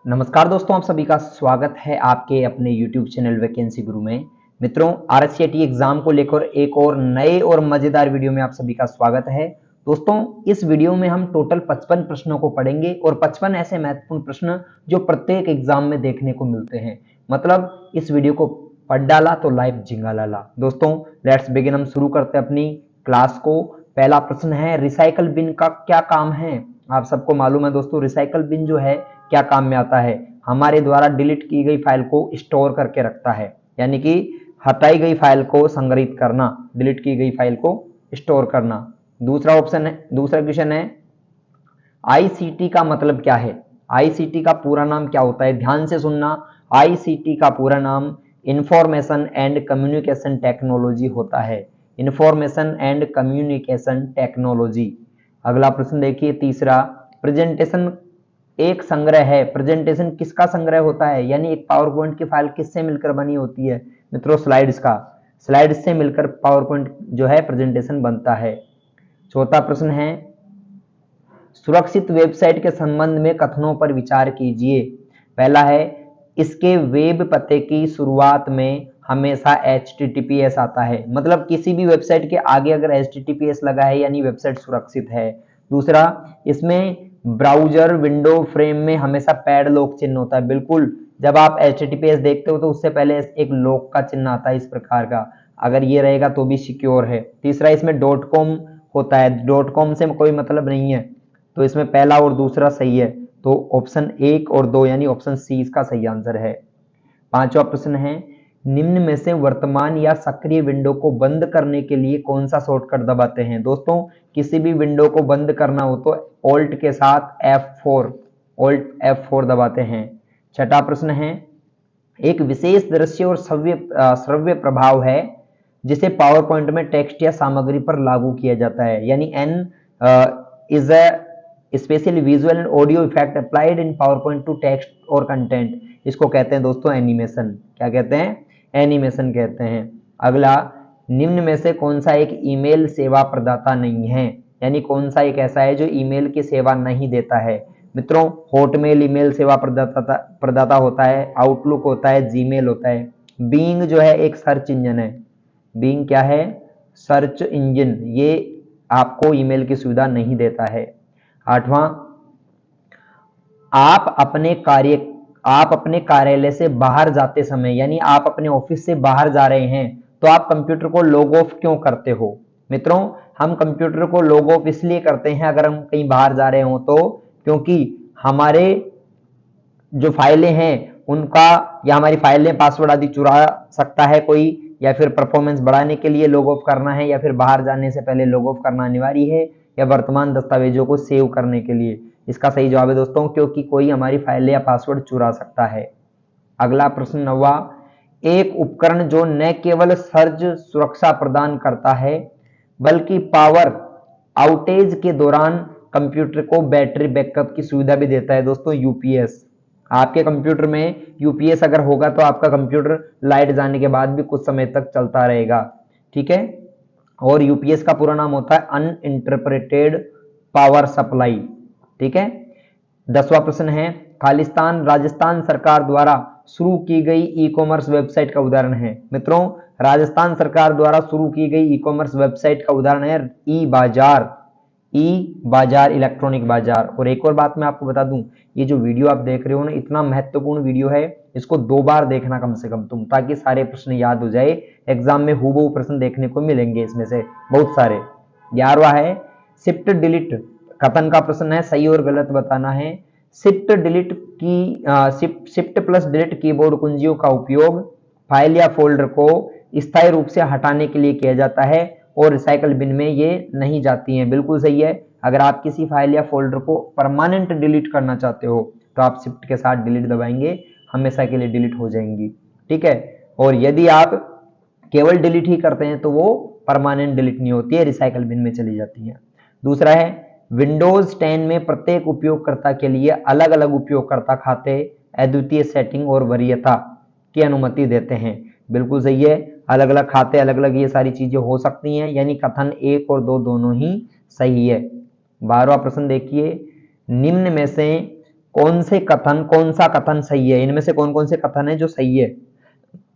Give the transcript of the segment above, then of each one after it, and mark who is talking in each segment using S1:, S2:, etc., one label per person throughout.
S1: नमस्कार दोस्तों, आप सभी का स्वागत है आपके अपने YouTube चैनल वैकेंसी गुरु में। मित्रों, आरएससीआईटी एग्जाम को लेकर एक और नए और मजेदार वीडियो में आप सभी का स्वागत है। दोस्तों, इस वीडियो में हम टोटल 55 प्रश्नों को पढ़ेंगे और 55 ऐसे महत्वपूर्ण प्रश्न जो प्रत्येक एग्जाम में देखने को मिलते हैं। मतलब इस वीडियो को पढ़ डाला तो लाइफ झिंगा लाला। दोस्तों, लेट्स बिगिन। हम शुरू करते हैं अपनी क्लास को। पहला प्रश्न है, रिसाइकल बिन का क्या काम है? आप सबको मालूम है दोस्तों, रिसाइकल बिन जो है क्या काम में आता है? हमारे द्वारा डिलीट की गई फाइल को स्टोर करके रखता है, यानी कि हटाई गई फाइल को संग्रहित करना, डिलीट की गई फाइल को स्टोर करना। दूसरा क्वेश्चन है, आईसीटी का मतलब क्या है? आईसीटी का पूरा नाम क्या होता है? ध्यान से सुनना, आईसीटी का पूरा नाम इंफॉर्मेशन एंड कम्युनिकेशन टेक्नोलॉजी होता है। Information and communication technology. अगला प्रश्न देखिए, तीसरा, प्रेजेंटेशन एक संग्रह है। प्रेजेंटेशन किसका संग्रह होता है? यानी एक पावर पॉइंट की फाइल किससे मिलकर बनी होती है? मित्रों, स्लाइड्स का। स्लाइड्स से मिलकर पावर पॉइंट जो है प्रेजेंटेशन बनता है। चौथा प्रश्न है, सुरक्षित वेबसाइट के संबंध में कथनों पर विचार कीजिए। पहला है, इसके वेब पते की शुरुआत में हमेशा HTTPS आता है। मतलब किसी भी वेबसाइट के आगे अगर HTTPS लगा है यानी वेबसाइट सुरक्षित है। दूसरा, इसमें ब्राउजर विंडो फ्रेम में हमेशा पैडलॉक चिन्ह होता है। बिल्कुल, जब आप HTTPS देखते हो तो उससे पहले एक लॉक का चिन्ह आता है इस प्रकार का। अगर ये रहेगा तो भी सिक्योर है। तीसरा, इसमें .com होता है। .com से कोई मतलब नहीं है, तो इसमें पहला और दूसरा सही है। तो ऑप्शन 1 और 2 यानी ऑप्शन सी इसका सही आंसर है। पांचवा प्रश्न है, निम्न में से वर्तमान या सक्रिय विंडो को बंद करने के लिए कौन सा शॉर्टकट दबाते हैं? दोस्तों, किसी भी विंडो को बंद करना हो तो ऑल्ट के साथ F4 दबाते हैं। छठा प्रश्न है, एक विशेष दृश्य और श्रव्य प्रभाव है जिसे पावर पॉइंट में टेक्स्ट या सामग्री पर लागू किया जाता है। यानी N is a specially visual and audio effect applied in power point two text और कंटेंट। इसको कहते हैं दोस्तों एनिमेशन। क्या कहते हैं? एनिमेशन कहते हैं। अगला, निम्न में से कौन सा एक ईमेल सेवा प्रदाता नहीं है? यानी कौन सा एक ऐसा है जो ईमेल की सेवा नहीं देता है? मित्रों, हॉटमेल ईमेल सेवा प्रदाता होता है, आउटलुक होता है, जीमेल होता है। बीइंग जो है एक सर्च इंजन है। बीइंग क्या है? Search engine. ये आपको ईमेल की सुविधा नहीं देता है। आठवां, आप अपने कार्यालय से बाहर जाते समय, यानी आप अपने ऑफिस से बाहर जा रहे हैं तो आप कंप्यूटर को लॉग ऑफ क्यों करते हो? मित्रों, हम कंप्यूटर को लॉग ऑफ इसलिए करते हैं अगर हम कहीं बाहर जा रहे हो तो, क्योंकि हमारे जो फाइलें हैं उनका या हमारी फाइलें पासवर्ड आदि चुरा सकता है कोई, या फिर परफॉर्मेंस बढ़ाने के लिए लॉग ऑफ करना है, या फिर बाहर जाने से पहले लॉग ऑफ करना अनिवार्य है, या वर्तमान दस्तावेजों को सेव करने के लिए। इसका सही जवाब है दोस्तों, क्योंकि कोई हमारी फाइल या पासवर्ड चुरा सकता है। अगला प्रश्न 9वां, एक उपकरण जो न केवल सर्ज सुरक्षा प्रदान करता है बल्कि पावर आउटेज के दौरान कंप्यूटर को बैटरी बैकअप की सुविधा भी देता है। दोस्तों, यूपीएस। आपके कंप्यूटर में यूपीएस अगर होगा तो आपका कंप्यूटर लाइट जाने के बाद भी कुछ समय तक चलता रहेगा। ठीक है। और यूपीएस का पूरा नाम होता है अनइंटरप्रेटेड पावर सप्लाई। ठीक है। 10वां प्रश्न है, खालिस्तान राजस्थान सरकार द्वारा शुरू की गई ई कॉमर्स वेबसाइट का उदाहरण है। मित्रों, राजस्थान सरकार द्वारा शुरू की गई ई कॉमर्स वेबसाइट का उदाहरण है ई बाजार, इलेक्ट्रॉनिक बाजार। और एक और बात मैं आपको बता दूं, ये जो वीडियो आप देख रहे हो ना, इतना महत्वपूर्ण वीडियो है, इसको 2 बार देखना कम से कम तुम, ताकि सारे प्रश्न याद हो जाए। एग्जाम में हूबहू प्रश्न देखने को मिलेंगे इसमें से बहुत सारे। 11वां है, शिफ्ट डिलीट कथन का प्रश्न है, सही और गलत बताना है। शिफ्ट प्लस डिलीट कीबोर्ड कुंजियों का उपयोग फाइल या फोल्डर को स्थायी रूप से हटाने के लिए किया जाता है और रिसाइकल बिन में ये नहीं जाती हैं। बिल्कुल सही है। अगर आप किसी फाइल या फोल्डर को परमानेंट डिलीट करना चाहते हो तो आप शिफ्ट के साथ डिलीट दबाएंगे, हमेशा के लिए डिलीट हो जाएंगी। ठीक है। और यदि आप केवल डिलीट ही करते हैं तो वो परमानेंट डिलीट नहीं होती है, रिसाइकल बिन में चली जाती है। दूसरा है, विंडोज 10 में प्रत्येक उपयोगकर्ता के लिए अलग अलग उपयोगकर्ता खाते अद्वितीय सेटिंग और वरीयता की अनुमति देते हैं। बिल्कुल सही है। अलग अलग खाते, अलग अलग ये सारी चीजें हो सकती हैं, यानी कथन 1 और 2 दोनों ही सही है। 12वां प्रश्न देखिए, निम्न में से कौन सा कथन सही है, इनमें से कौन कौन से कथन है जो सही है।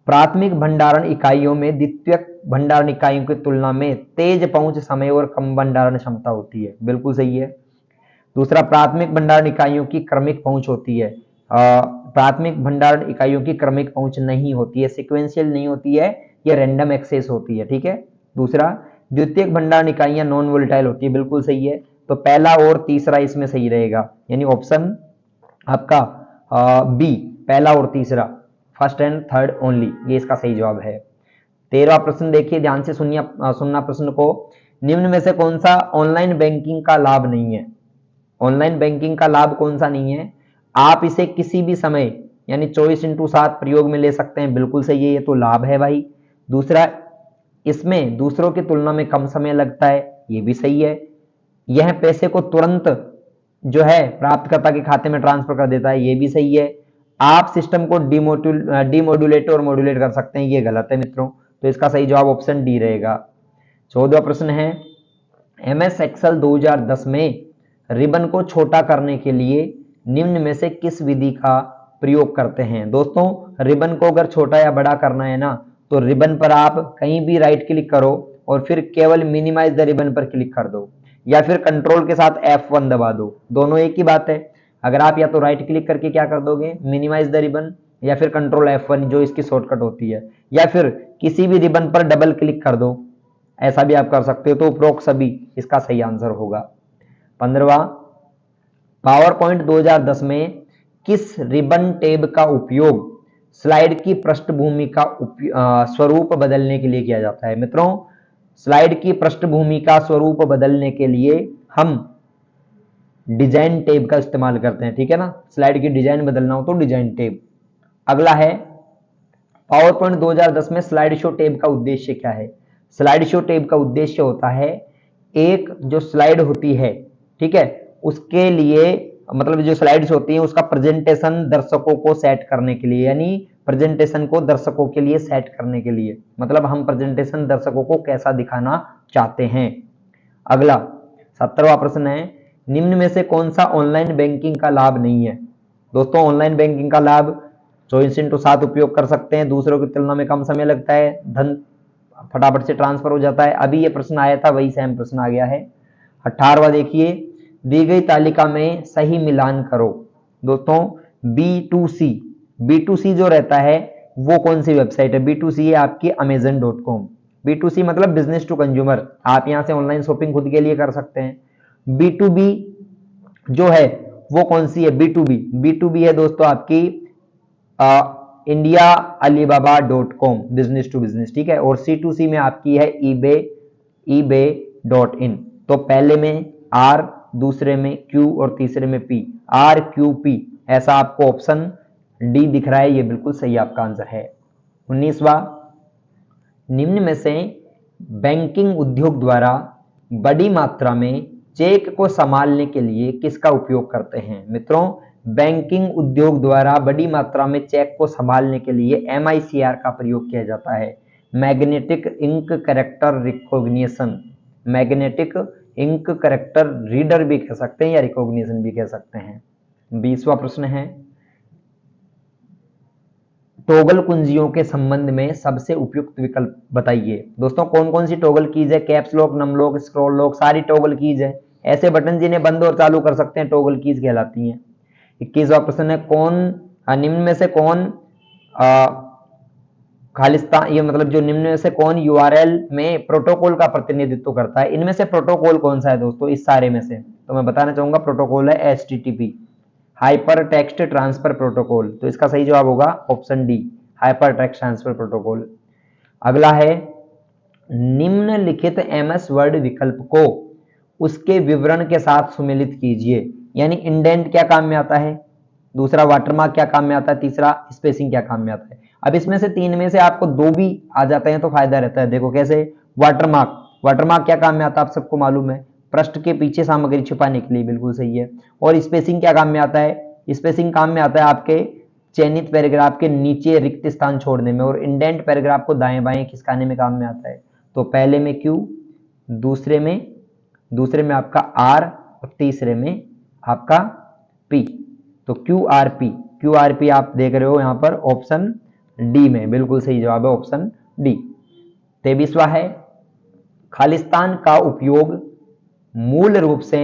S1: प्राथमिक भंडारण इकाइयों में द्वितीयक भंडारण इकाइयों की तुलना में तेज पहुंच समय और कम भंडारण क्षमता होती है, बिल्कुल सही है। दूसरा, प्राथमिक भंडारण इकाइयों की क्रमिक पहुंच होती है। प्राथमिक भंडारण इकाइयों की क्रमिक पहुंच नहीं होती है, सिक्वेंशियल नहीं होती है, यह रैंडम एक्सेस होती है, ठीक है। दूसरा, द्वितीयक भंडारण इकाइयां नॉन वोलेटाइल होती है, बिल्कुल सही है। तो पहला और तीसरा इसमें सही रहेगा, यानी ऑप्शन आपका बी, पहला और तीसरा, फर्स्ट एंड थर्ड ओनली, ये इसका सही जवाब है। 13वां प्रश्न देखिए, ध्यान से सुनना प्रश्न को। निम्न में से कौन सा ऑनलाइन बैंकिंग का लाभ नहीं है। ऑनलाइन बैंकिंग का लाभ कौन सा नहीं है। आप इसे किसी भी समय यानी 24/7 प्रयोग में ले सकते हैं, बिल्कुल सही है, ये तो लाभ है भाई। दूसरा, इसमें दूसरों की तुलना में कम समय लगता है, ये भी सही है। यह पैसे को तुरंत जो है प्राप्तकर्ता के खाते में ट्रांसफर कर देता है, ये भी सही है। आप सिस्टम को डिमोड्यूलेट और मॉड्यूलेट कर सकते हैं, ये गलत है मित्रों। तो इसका सही जवाब ऑप्शन डी रहेगा। 14वां प्रश्न है, MS एक्सेल 2010 में रिबन को छोटा करने के लिए निम्न में से किस विधि का प्रयोग करते हैं। दोस्तों, रिबन को अगर छोटा या बड़ा करना है ना, तो रिबन पर आप कहीं भी राइट क्लिक करो और फिर केवल मिनिमाइज द रिबन पर क्लिक कर दो, या फिर कंट्रोल के साथ F1 दबा दो, दोनों एक ही बात है। अगर आप या तो राइट क्लिक करके क्या कर दोगे, मिनिमाइज द रिबन, या फिर कंट्रोल F1 जो इसकी शॉर्टकट होती है, या फिर किसी भी रिबन पर डबल क्लिक कर दो, ऐसा भी आप कर सकते हो। तो उपरोक्त सभी इसका सही आंसर होगा। 15वां, पावर पॉइंट 2010 में किस रिबन टैब का उपयोग स्लाइड की पृष्ठभूमि का स्वरूप बदलने के लिए किया जाता है। मित्रों, स्लाइड की पृष्ठभूमि का स्वरूप बदलने के लिए हम डिजाइन टैब का इस्तेमाल करते हैं, ठीक है ना। स्लाइड की डिजाइन बदलना हो तो डिजाइन टैब। अगला है, पावर पॉइंट 2010 में स्लाइड शो टैब का उद्देश्य क्या है। स्लाइड शो टैब का उद्देश्य होता है, एक जो स्लाइड होती है, ठीक है, उसके लिए मतलब जो स्लाइड्स होती हैं उसका प्रेजेंटेशन दर्शकों को सेट करने के लिए, यानी प्रेजेंटेशन को दर्शकों के लिए सेट करने के लिए, मतलब हम प्रेजेंटेशन दर्शकों को कैसा दिखाना चाहते हैं। अगला 17वां प्रश्न है, निम्न में से कौन सा ऑनलाइन बैंकिंग का लाभ नहीं है। दोस्तों, ऑनलाइन बैंकिंग का लाभ 24/7 उपयोग कर सकते हैं, दूसरों की तुलना में कम समय लगता है, धन फटाफट से ट्रांसफर हो जाता है। अभी ये प्रश्न आया था, वही सेम प्रश्न आ गया है। 18वां देखिए, दी गई तालिका में सही मिलान करो। दोस्तों, B2C जो रहता है वो कौन सी वेबसाइट है। B2C है आपकी Amazon.com। B2C मतलब बिजनेस टू कंज्यूमर, आप यहां से ऑनलाइन शॉपिंग खुद के लिए कर सकते हैं। B2B जो है वो कौन सी है, B2B है दोस्तों आपकी indiaAlibaba.com, बिजनेस टू बिजनेस, ठीक है। और C2C में आपकी है eBay.in। तो पहले में R, दूसरे में Q और तीसरे में P, RQP, ऐसा आपको ऑप्शन डी दिख रहा है, ये बिल्कुल सही आपका आंसर है। 19वां, निम्न में से बैंकिंग उद्योग द्वारा बड़ी मात्रा में चेक को संभालने के लिए किसका उपयोग करते हैं। मित्रों, बैंकिंग उद्योग द्वारा बड़ी मात्रा में चेक को संभालने के लिए MICR का प्रयोग किया जाता है, magnetic ink character recognition. Magnetic ink character reader भी कह सकते हैं या रिकॉग्निशन भी कह सकते हैं। 20वां प्रश्न है, टॉगल कुंजियों के संबंध में सबसे उपयुक्त विकल्प बताइए। दोस्तों, कौन कौन सी टॉगल कीज है, caps lock, num lock, scroll lock, सारी टॉगल कीज है। ऐसे बटन जिन्हें बंद और चालू कर सकते हैं टॉगल कीज कहलाती हैं। 21वां प्रश्न है, निम्न में से कौन खालिस्तान, ये मतलब जो निम्न में से कौन URL में प्रोटोकॉल का प्रतिनिधित्व करता है। इनमें से प्रोटोकॉल कौन सा है दोस्तों, इस सारे में से तो मैं बताना चाहूंगा प्रोटोकॉल है HTTP, hyper text transfer protocol. तो इसका सही जवाब होगा option D, hyper text transfer protocol. अगला है, निम्नलिखित MS वर्ड विकल्प को उसके विवरण के साथ सुमेलित कीजिए। यानी इंडेंट क्या काम में आता है, दूसरा वाटरमार्क क्या काम में आता है, तीसरा स्पेसिंग क्या काम में आता है। अब इसमें से तीन में से आपको दो भी आ जाते हैं तो फायदा रहता है। देखो कैसे, वाटरमार्क क्या काम में आता है, आप सबको मालूम है, पृष्ठ के पीछे सामग्री छिपाने के लिए, बिल्कुल सही है। और स्पेसिंग क्या काम में आता है, स्पेसिंग काम में आता है आपके चयनित पैराग्राफ के नीचे रिक्त स्थान छोड़ने में, और इंडेंट पैराग्राफ को दाएं बाएं खिसकाने में काम में आता है। तो पहले में Q, दूसरे में आपका R और तीसरे में आपका P। तो क्यूआरपी आप देख रहे हो यहां पर ऑप्शन डी में, बिल्कुल सही जवाब है ऑप्शन डी। 23वां है, खालिस्तान का उपयोग मूल रूप से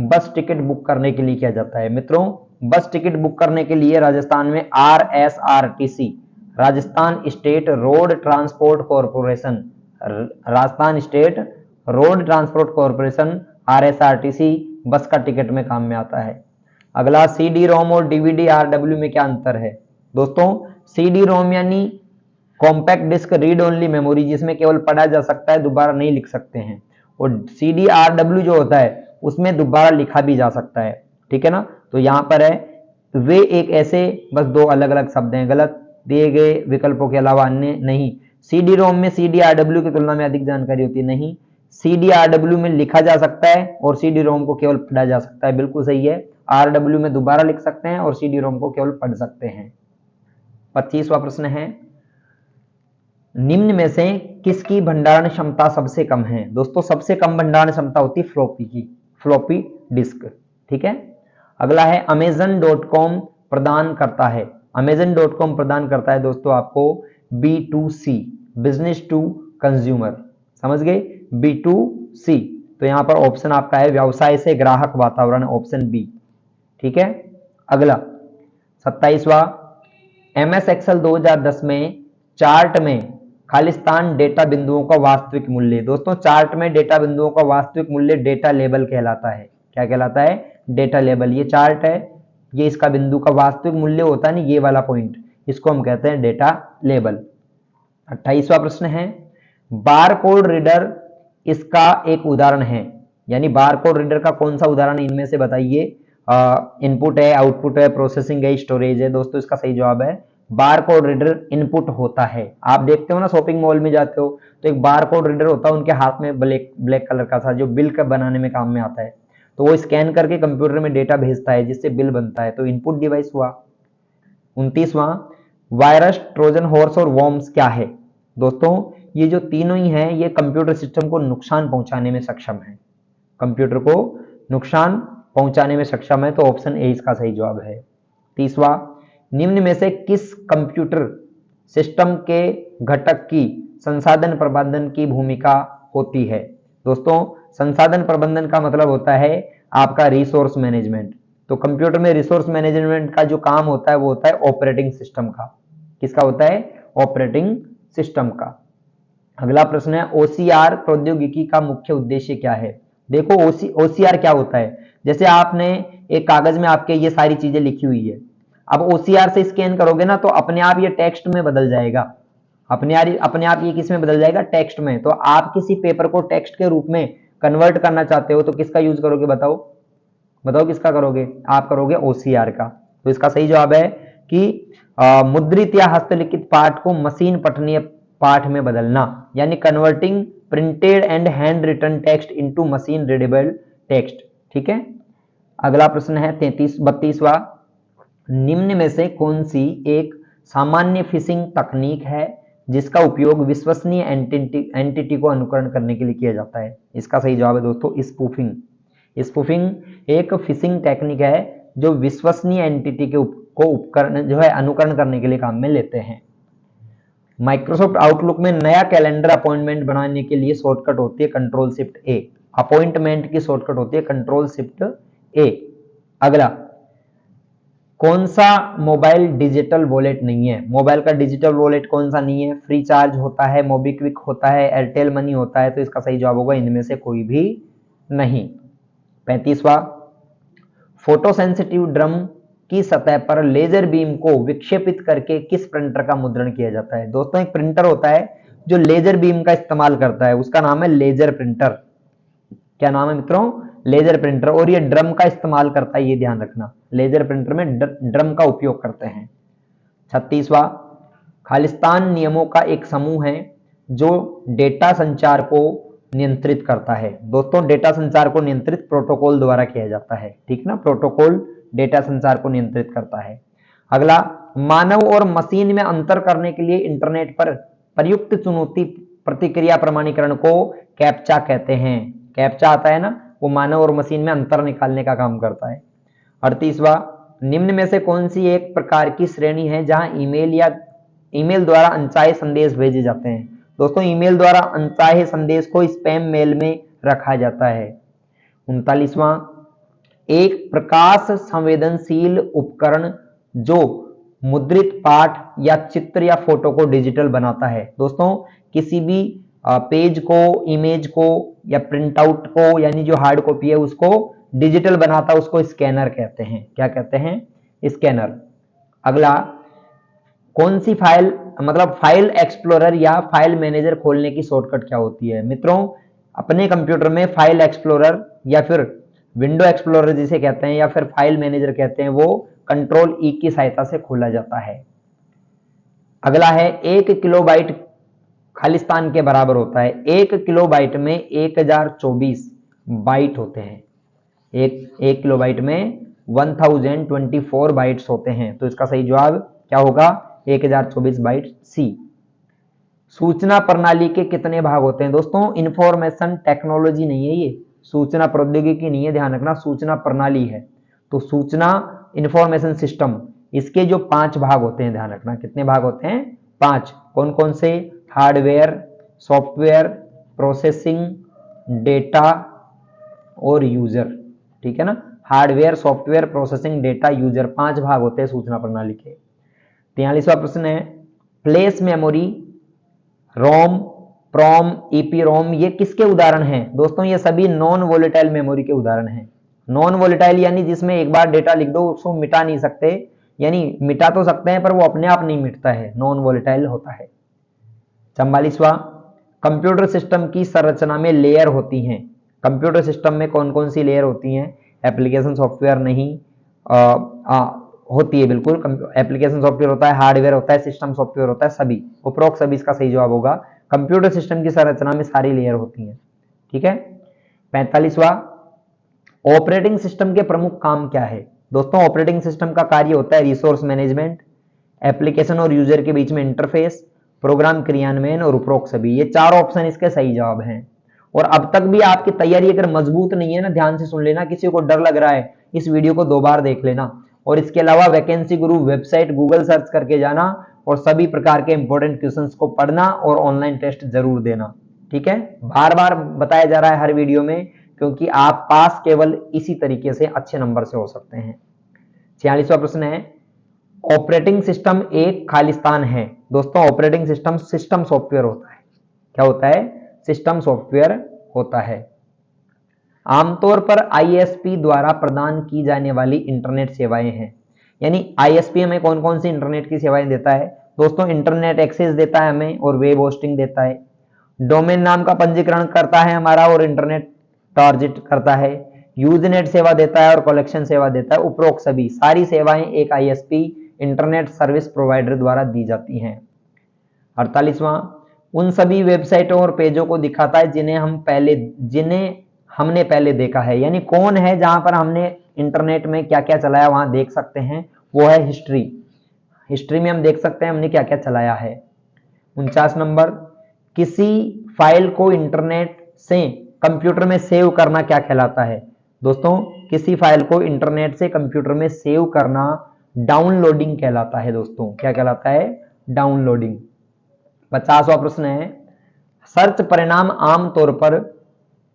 S1: बस टिकट बुक करने के लिए किया जाता है। मित्रों, बस टिकट बुक करने के लिए राजस्थान में RSRTC, Rajasthan state road transport corporation, Rajasthan state road transport corporation RSRTC बस का टिकट में काम में आता है। अगला, CD रोम और DVD RW में क्या अंतर है? दोस्तों, CD रोम यानी compact disc read only memory, जिसमें केवल पढ़ा जा सकता है, दोबारा नहीं लिख सकते हैं। और CD RW जो होता है उसमें दोबारा लिखा भी जा सकता है, ठीक है ना। तो यहां पर है वे एक ऐसे, बस दो अलग अलग शब्द हैं, गलत, दिए गए विकल्पों के अलावा अन्य नहीं। CD रोम में CD RW की तुलना में अधिक जानकारी होती है, नहीं। CD RW में लिखा जा सकता है और CD रोम को केवल पढ़ा जा सकता है, बिल्कुल सही है। RW में दोबारा लिख सकते हैं और CD रोम को केवल पढ़ सकते हैं। 25वां प्रश्न है, निम्न में से किसकी भंडारण क्षमता सबसे कम है? दोस्तों, सबसे कम भंडारण क्षमता होती है फ्लॉपी की, फ्लॉपी डिस्क, ठीक है। अगला है, Amazon.com प्रदान करता है, Amazon.com प्रदान करता है दोस्तों आपको B2C, बिजनेस टू कंज्यूमर, समझ गए, B2C। तो यहां पर ऑप्शन आपका है व्यवसाय से ग्राहक वातावरण, ऑप्शन बी, ठीक है। अगला 27वां, MS एक्सेल 2010 में चार्ट में खालिस्तान डेटा बिंदुओं का वास्तविक मूल्य। दोस्तों, चार्ट में डेटा बिंदुओं का वास्तविक मूल्य डेटा लेबल कहलाता है। क्या कहलाता है? Data label. ये चार्ट है, ये इसका बिंदु का वास्तविक मूल्य होता है ना, ये वाला पॉइंट, इसको हम कहते हैं डेटा लेबल। 28वां प्रश्न है, बारकोड रीडर इसका एक उदाहरण है, यानी बारकोड रीडर का कौन सा उदाहरण इनमें से बताइए। इनपुट है, आउटपुट है, प्रोसेसिंग है, स्टोरेज है। दोस्तों, इसका सही जवाब है बारकोड रीडर इनपुट होता है। आप देखते हो ना, शॉपिंग मॉल में जाते हो तो एक बारकोड रीडर होता है उनके हाथ में, ब्लैक कलर का सा, जो बिल का बनाने में काम में आता है। तो वो स्कैन करके कंप्यूटर में डेटा भेजता है जिससे बिल बनता है, तो इनपुट डिवाइस हुआ। 29वां, वायरस, ट्रोजन हॉर्स और वॉर्म्स क्या है? दोस्तों, ये जो तीनों ही हैं, ये कंप्यूटर सिस्टम को नुकसान पहुंचाने में सक्षम है, कंप्यूटर को नुकसान पहुंचाने में सक्षम है, तो ऑप्शन ए इसका सही जवाब है। 30वां, निम्न में से किस कंप्यूटर सिस्टम के घटक की संसाधन प्रबंधन की भूमिका होती है? दोस्तों, संसाधन प्रबंधन का मतलब होता है आपका रिसोर्स मैनेजमेंट। तो कंप्यूटर में रिसोर्स मैनेजमेंट का जो काम होता है वो होता है ऑपरेटिंग सिस्टम का। किसका होता है? ऑपरेटिंग सिस्टम का। अगला प्रश्न है, OCR प्रौद्योगिकी का मुख्य उद्देश्य क्या है? देखो, OCR क्या होता है, जैसे आपने एक कागज में आपके ये सारी चीजें लिखी हुई है, अब OCR से स्कैन करोगे ना तो अपने आप ये टेक्स्ट में बदल जाएगा, अपने आप ये किस में बदल जाएगा? टेक्स्ट में। तो आप किसी पेपर को टेक्स्ट के रूप में कन्वर्ट करना चाहते हो तो किसका यूज करोगे? बताओ बताओ, किसका करोगे? आप करोगे OCR का। तो इसका सही जवाब है कि मुद्रित या हस्तलिखित पाठ को मशीन पठनीय पाठ में बदलना, यानी converting printed and hand written text into machine readable text, ठीक है। अगला प्रश्न है 32वां, निम्न में से कौन सी एक सामान्य फिशिंग तकनीक है जिसका उपयोग विश्वसनीय एंटिटी को अनुकरण करने के लिए किया जाता है? इसका सही जवाब है दोस्तों स्पूफिंग। स्पूफिंग एक फिशिंग टेक्निक है जो विश्वसनीय एंटिटी को उपकरण जो है अनुकरण करने के लिए काम में लेते हैं। माइक्रोसॉफ्ट आउटलुक में नया कैलेंडर अपॉइंटमेंट बनाने के लिए शॉर्टकट होती है कंट्रोल शिफ्ट ए। अपॉइंटमेंट की शॉर्टकट होती है कंट्रोल शिफ्ट ए। अगला, कौन सा मोबाइल डिजिटल वॉलेट नहीं है? मोबाइल का डिजिटल वॉलेट कौन सा नहीं है? फ्री चार्ज होता है, मोबीक्विक होता है, एयरटेल मनी होता है, तो इसका सही जवाब होगा इनमें से कोई भी नहीं। 35वां, फोटो सेंसिटिव ड्रम की सतह पर लेजर बीम को विक्षेपित करके किस प्रिंटर का मुद्रण किया जाता है? दोस्तों, एक प्रिंटर होता है जो लेजर बीम का इस्तेमाल करता है, उसका नाम है लेजर प्रिंटर। क्या नाम है मित्रों? Laser printer. और ये ड्रम का इस्तेमाल करता है, ये ध्यान रखना, लेजर प्रिंटर में ड्रम का उपयोग करते हैं। 36वां, खालिस्तान नियमों का एक समूह है जो डेटा संचार को नियंत्रित करता है। दोस्तों, डेटा संचार को नियंत्रित प्रोटोकॉल द्वारा किया जाता है, ठीक ना। प्रोटोकॉल डेटा संचार को नियंत्रित करता है। अगला, मानव और मशीन में अंतर करने के लिए इंटरनेट पर प्रयुक्त चुनौती प्रतिक्रिया प्रमाणीकरण को कैप्चा कहते हैं। कैप्चा आता है ना, वो मानव और मशीन में अंतर निकालने का काम करता है। 38वां, निम्न में से कौन सी एक प्रकार की श्रेणी है जहां ईमेल या ईमेल द्वारा अनचाहे संदेश भेजे जाते हैं? दोस्तों, ईमेल द्वारा अनचाहे संदेश को स्पैम मेल में रखा जाता है। 39वां, एक प्रकाश संवेदनशील उपकरण जो मुद्रित पाठ या चित्र या फोटो को डिजिटल बनाता है। दोस्तों, किसी भी पेज को, इमेज को या प्रिंट आउट को, यानी जो हार्ड कॉपी है उसको डिजिटल बनाता है, उसको स्कैनर कहते हैं। क्या कहते हैं? स्कैनर। अगला, कौन सी फाइल, मतलब फाइल एक्सप्लोरर या फाइल मैनेजर खोलने की शॉर्टकट क्या होती है? मित्रों, अपने कंप्यूटर में फाइल एक्सप्लोरर या फिर विंडो एक्सप्लोरर जिसे कहते हैं या फिर फाइल मैनेजर कहते हैं, वो कंट्रोल ई की सहायता से खोला जाता है। अगला है, 1 किलोबाइट खालिस्तान के बराबर होता है। 1 किलोबाइट में 1024 बाइट होते हैं। एक किलोबाइट में 1024 बाइट्स होते हैं। तो इसका सही जवाब क्या होगा? 1024 बाइट, सी। सूचना प्रणाली के कितने भाग होते हैं? दोस्तों, इंफॉर्मेशन टेक्नोलॉजी नहीं है ये, सूचना प्रौद्योगिकी नहीं है, ध्यान रखना, सूचना प्रणाली है। तो सूचना इंफॉर्मेशन सिस्टम, इसके जो 5 भाग होते हैं, ध्यान रखना, कितने भाग होते हैं? 5। कौन कौन से? हार्डवेयर, सॉफ्टवेयर, प्रोसेसिंग, डेटा और यूजर। ठीक है ना? Hardware, software, processing, data, user, 5 भाग होते हैं सूचना प्रणाली के। 43वां प्रश्न है, फ्लैश मेमोरी, रोम, प्रोम, ईपी रोम, ये किसके उदाहरण हैं? दोस्तों, ये सभी नॉन वोलेटाइल मेमोरी के उदाहरण हैं। नॉन वोलेटाइल यानी जिसमें एक बार डेटा लिख दो उसको मिटा नहीं सकते, यानी मिटा तो सकते हैं पर वो अपने आप नहीं मिटता है, नॉन वोलेटाइल होता है। 44वां, कंप्यूटर सिस्टम की संरचना में लेयर होती हैं। कंप्यूटर सिस्टम में कौन कौन सी लेयर होती हैं? एप्लीकेशन सॉफ्टवेयर नहीं, होती है बिल्कुल। एप्लीकेशन सॉफ्टवेयर होता है, हार्डवेयर होता है, सिस्टम सॉफ्टवेयर होता है, सभी, उपरोक्त सभी इसका सही जवाब होगा। कंप्यूटर सिस्टम की संरचना में सारी लेयर होती हैं। ठीक है। 45वां, ऑपरेटिंग सिस्टम के प्रमुख काम क्या है? दोस्तों, ऑपरेटिंग सिस्टम का कार्य होता है रिसोर्स मैनेजमेंट, एप्लीकेशन और यूजर के बीच में इंटरफेस, प्रोग्राम क्रियान्वयन और उपरोक्त सभी। ये 4 ऑप्शन इसके सही जवाब हैं। और अब तक भी आपकी तैयारी अगर मजबूत नहीं है ना, ध्यान से सुन लेना, किसी को डर लग रहा है, इस वीडियो को 2 बार देख लेना। और इसके अलावा वैकेंसी गुरु वेबसाइट गूगल सर्च करके जाना और सभी प्रकार के इंपॉर्टेंट क्वेश्चंस को पढ़ना और ऑनलाइन टेस्ट जरूर देना। ठीक है, बार बार बताया जा रहा है हर वीडियो में, क्योंकि आप पास केवल इसी तरीके से अच्छे नंबर से हो सकते हैं। 46वां प्रश्न है, ऑपरेटिंग सिस्टम एक खालिस्तान है। दोस्तों, ऑपरेटिंग सिस्टम सिस्टम सॉफ्टवेयर होता है। क्या होता है? सिस्टम सॉफ्टवेयर होता है। आमतौर पर आईएसपी द्वारा प्रदान की जाने वाली इंटरनेट सेवाएं हैं। यानी आईएसपी हमें कौन कौन सी इंटरनेट की सेवाएं देता है? दोस्तों, इंटरनेट एक्सेस देता है हमें और वेब होस्टिंग देता है, डोमेन नाम का पंजीकरण करता है हमारा और इंटरनेट टारगेट करता है, यूजनेट सेवा देता है और कलेक्शन सेवा देता है। उपरोक्त सभी सारी सेवाएं एक आईएसपी इंटरनेट सर्विस प्रोवाइडर द्वारा दी जाती हैं। 48वां, उन सभी वेबसाइटों और पेजों को दिखाता है जिन्हें हमने पहले देखा है। यानी कौन है जहां पर हमने इंटरनेट में क्या क्या चलाया वहां देख सकते हैं, वो है हिस्ट्री। हिस्ट्री में हम देख सकते हैं हमने क्या क्या चलाया है। 49 नंबर, किसी फाइल को इंटरनेट से कंप्यूटर में सेव करना क्या कहलाता है? दोस्तों, किसी फाइल को इंटरनेट से कंप्यूटर में सेव करना डाउनलोडिंग कहलाता है। दोस्तों, क्या कहलाता है? डाउनलोडिंग। 50वां प्रश्न है, सर्च परिणाम आमतौर पर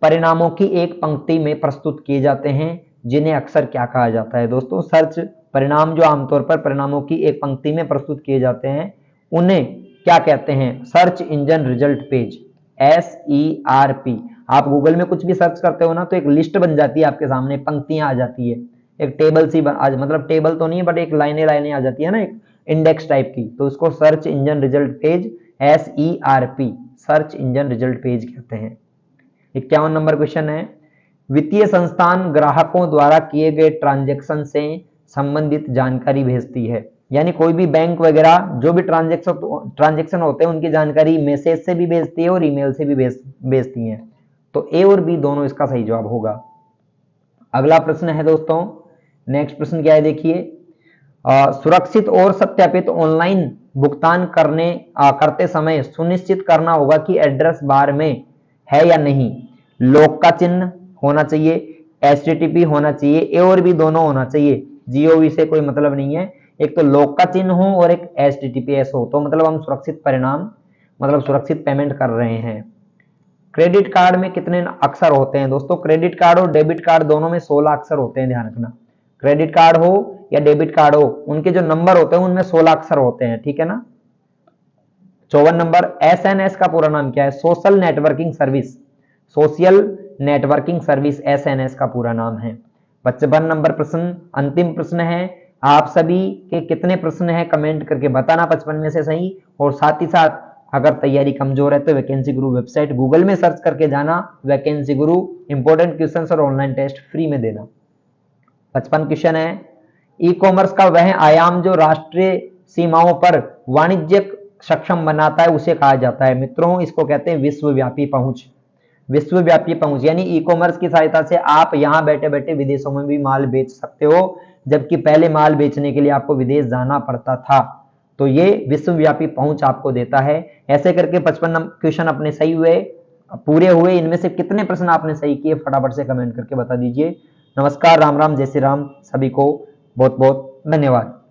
S1: परिणामों की एक पंक्ति में प्रस्तुत किए जाते हैं, जिन्हें अक्सर क्या कहा जाता है? दोस्तों, सर्च परिणाम जो आमतौर पर परिणामों की एक पंक्ति में प्रस्तुत किए जाते हैं, उन्हें क्या कहते हैं? Search engine result page, SERP। आप गूगल में कुछ भी सर्च करते हो ना, तो एक लिस्ट बन जाती है आपके सामने, पंक्तियां आ जाती है, एक टेबल सी मतलब टेबल तो नहीं है बट एक लाइनें लाइनें आ जाती है ना, एक इंडेक्स टाइप की, तो उसको search engine result page, SERP, search engine result page कहते हैं। 51 नंबर क्वेश्चन है, वित्तीय संस्थान ग्राहकों द्वारा किए गए ट्रांजैक्शन से संबंधित जानकारी भेजती है। यानी कोई भी बैंक वगैरह जो भी ट्रांजैक्शन होते हैं उनकी जानकारी मैसेज से भी भेजती है और ईमेल से भी भेजती है। तो ए और बी दोनों इसका सही जवाब होगा। अगला प्रश्न है दोस्तों, नेक्स्ट प्रश्न क्या है देखिए, सुरक्षित और सत्यापित ऑनलाइन भुगतान करते समय सुनिश्चित करना होगा कि एड्रेस बार में है या नहीं लॉक का चिन्ह होना चाहिए, HTTP होना चाहिए, ए और बी दोनों होना चाहिए, GOV से कोई मतलब नहीं है। एक तो लॉक का चिन्ह हो और एक HTTPS हो, तो मतलब हम सुरक्षित परिणाम मतलब सुरक्षित पेमेंट कर रहे हैं। क्रेडिट कार्ड में कितने अक्षर होते हैं दोस्तों? क्रेडिट कार्ड और डेबिट कार्ड दोनों में 16 अक्षर होते हैं, ध्यान रखना। क्रेडिट कार्ड हो या डेबिट कार्ड हो, उनके जो नंबर होते हैं उनमें 16 अक्षर होते हैं, ठीक है ना। 54 नंबर, SNS का पूरा नाम क्या है? Social networking service. Social networking service SNS का पूरा नाम है। 55 नंबर प्रश्न, अंतिम प्रश्न है। आप सभी के कितने प्रश्न हैं कमेंट करके बताना 55 में से सही। और साथ ही साथ अगर तैयारी कमजोर है तो वैकेंसी गुरु वेबसाइट गूगल में सर्च करके जाना, वैकेंसी गुरु इंपॉर्टेंट क्वेश्चंस और ऑनलाइन टेस्ट फ्री में देना। 55 क्वेश्चन है, ई कॉमर्स का वह आयाम जो राष्ट्रीय सीमाओं पर वाणिज्यिक सक्षम बनाता है उसे कहा जाता है। मित्रों, इसको कहते हैं विश्वव्यापी पहुंच। विश्वव्यापी पहुंच यानी ई कॉमर्स की सहायता से आप यहां बैठे बैठे विदेशों में भी माल बेच सकते हो, जबकि पहले माल बेचने के लिए आपको विदेश जाना पड़ता था। तो ये विश्वव्यापी पहुंच आपको देता है। ऐसे करके 55 क्वेश्चन अपने सही हुए, पूरे हुए। इनमें से कितने प्रश्न आपने सही किए फटाफट से कमेंट करके बता दीजिए। नमस्कार, राम राम, जय श्री राम, सभी को बहुत बहुत धन्यवाद।